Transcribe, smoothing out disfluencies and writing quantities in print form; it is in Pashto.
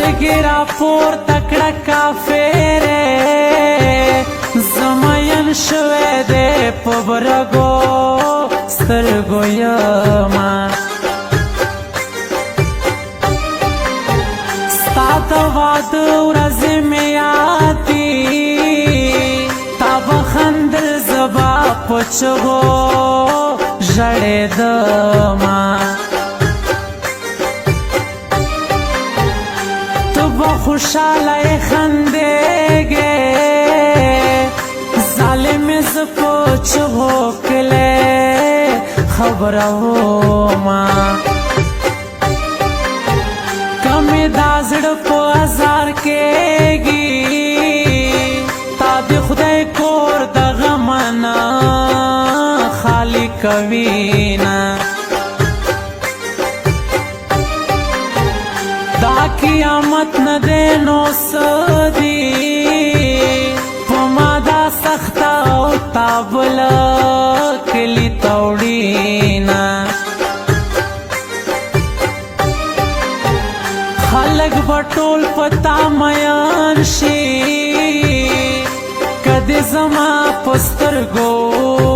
سترګې راپورته کړه کافرې زمین شوی دی په برګو سترګو یما ستا د واده ورځې مې یاد دي تا به خندل زه به په چغو ژړېدمه خوشاله خندېږې ظالمې زه په چغو کلی خبرومه که مې دا زړه په ازار کېږي تا د خدای کور د غمه نه خالي کوینه دا قیامت نه دی نو څه دي په ما دا سخته او تا بله کلي ته وړینه خلک به ټول په تا میین شي که دې زما په سترګو